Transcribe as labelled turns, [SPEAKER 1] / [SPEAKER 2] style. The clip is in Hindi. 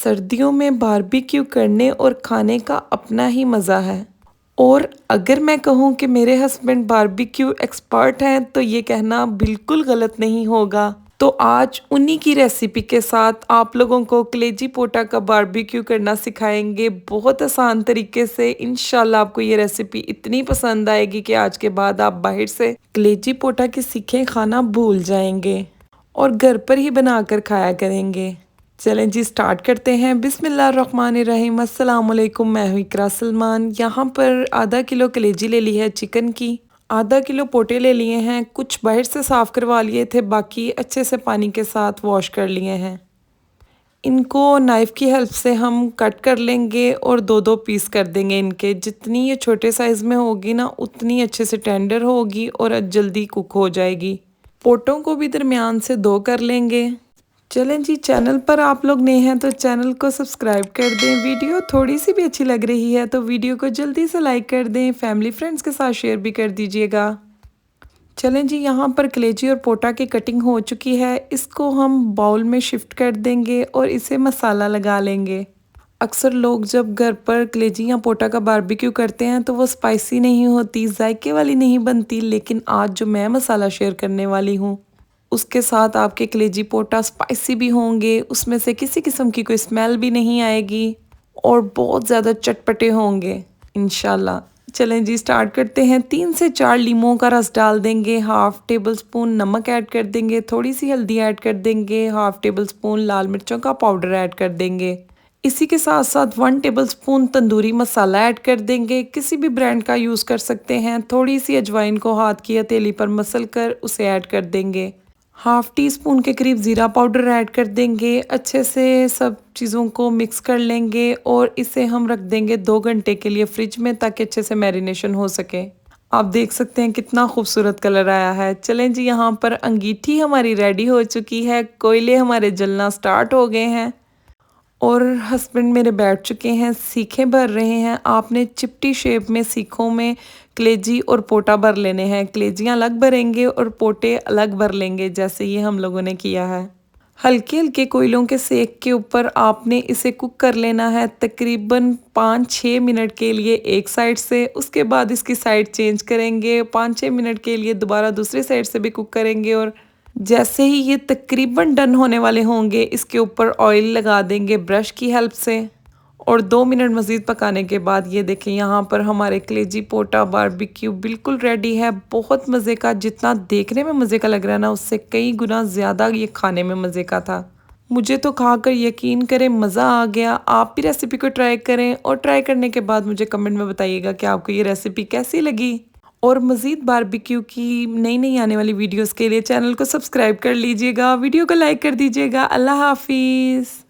[SPEAKER 1] सर्दियों में बारबेक्यू करने और खाने का अपना ही मज़ा है। और अगर मैं कहूँ कि मेरे हस्बैंड बारबेक्यू एक्सपर्ट हैं तो ये कहना बिल्कुल गलत नहीं होगा। तो आज उन्हीं की रेसिपी के साथ आप लोगों को कलेजी पोटा का बारबेक्यू करना सिखाएंगे बहुत आसान तरीके से। इंशाल्लाह आपको ये रेसिपी इतनी पसंद आएगी कि आज के बाद आप बाहर से कलेजी पोटा की सीखें खाना भूल जाएंगे और घर पर ही बनाकर खाया करेंगे। चलें जी स्टार्ट करते हैं। बिस्मिल्लाहिर्रहमानिर्रहीम। अस्सलाम वालेकुम। मैं हूँ इकरा सलमान। यहाँ पर आधा किलो कलेजी ले ली है चिकन की, आधा किलो पोटे ले लिए हैं, कुछ बाहर से साफ़ करवा लिए थे, बाकी अच्छे से पानी के साथ वॉश कर लिए हैं। इनको नाइफ़ की हेल्प से हम कट कर लेंगे और दो दो पीस कर देंगे इनके। जितनी ये छोटे साइज़ में होगी ना उतनी अच्छे से टेंडर होगी और जल्दी कुक हो जाएगी। पोटों को भी दरमियान से दो कर लेंगे। चलें जी, चैनल पर आप लोग नए हैं तो चैनल को सब्सक्राइब कर दें। वीडियो थोड़ी सी भी अच्छी लग रही है तो वीडियो को जल्दी से लाइक कर दें, फैमिली फ्रेंड्स के साथ शेयर भी कर दीजिएगा। चलें जी, यहाँ पर कलेजी और पोटा की कटिंग हो चुकी है। इसको हम बाउल में शिफ्ट कर देंगे और इसे मसाला लगा लेंगे। अक्सर लोग जब घर पर कलेजी या पोटा का बारबेक्यू करते हैं तो वो स्पाइसी नहीं होती, जायके वाली नहीं बनती, लेकिन आज जो मैं मसाला शेयर करने वाली हूँ उसके साथ आपके कलेजी पोटा स्पाइसी भी होंगे, उसमें से किसी किस्म की कोई स्मेल भी नहीं आएगी और बहुत ज़्यादा चटपटे होंगे इंशाल्लाह। चलें जी स्टार्ट करते हैं। 3 से 4 लीमों का रस डाल देंगे, हाफ़ टेबल स्पून नमक ऐड कर देंगे, थोड़ी सी हल्दी ऐड कर देंगे, हाफ़ टेबल स्पून लाल मिर्चों का पाउडर ऐड कर देंगे। इसी के साथ साथ 1 table spoon tandoori masala add कर देंगे, किसी भी ब्रांड का यूज़ कर सकते हैं। थोड़ी सी अजवाइन को हाथ की हथेली पर मसल कर उसे ऐड कर देंगे। हाफ़ टी स्पून के करीब ज़ीरा पाउडर ऐड कर देंगे। अच्छे से सब चीज़ों को मिक्स कर लेंगे और इसे हम रख देंगे 2 घंटे के लिए फ्रिज में ताकि अच्छे से मैरिनेशन हो सके। आप देख सकते हैं कितना खूबसूरत कलर आया है। चलें जी, यहाँ पर अंगीठी हमारी रेडी हो चुकी है, कोयले हमारे जलना स्टार्ट हो गए हैं और हस्बैंड मेरे बैठ चुके हैं, सीखें भर रहे हैं। आपने चिपटी शेप में सीखों में कलेजी और पोटा भर लेने हैं। कलेजियाँ अलग भरेंगे और पोटे अलग भर लेंगे, जैसे ये हम लोगों ने किया है। हल्के हल्के कोयलों के सेक के ऊपर आपने इसे कुक कर लेना है तकरीबन 5-6 मिनट के लिए एक साइड से। उसके बाद इसकी साइड चेंज करेंगे, 5-6 मिनट के लिए दोबारा दूसरी साइड से भी कुक करेंगे और जैसे ही ये तकरीबन डन होने वाले होंगे इसके ऊपर ऑयल लगा देंगे ब्रश की हेल्प से और 2 मिनट मज़ीद पकाने के बाद ये देखें यहाँ पर हमारे कलेजी पोटा बारबेक्यू बिल्कुल रेडी है। बहुत मज़े का, जितना देखने में मज़े का लग रहा है ना उससे कई गुना ज़्यादा ये खाने में मज़े का था। मुझे तो खाकर यकीन करें मज़ा आ गया। आप भी रेसिपी को ट्राई करें और ट्राई करने के बाद मुझे कमेंट में बताइएगा कि आपको ये रेसिपी कैसी लगी। और मज़ीद बारबेक्यू की नई नई आने वाली वीडियोस के लिए चैनल को सब्सक्राइब कर लीजिएगा, वीडियो को लाइक कर दीजिएगा। अल्लाह हाफिज़।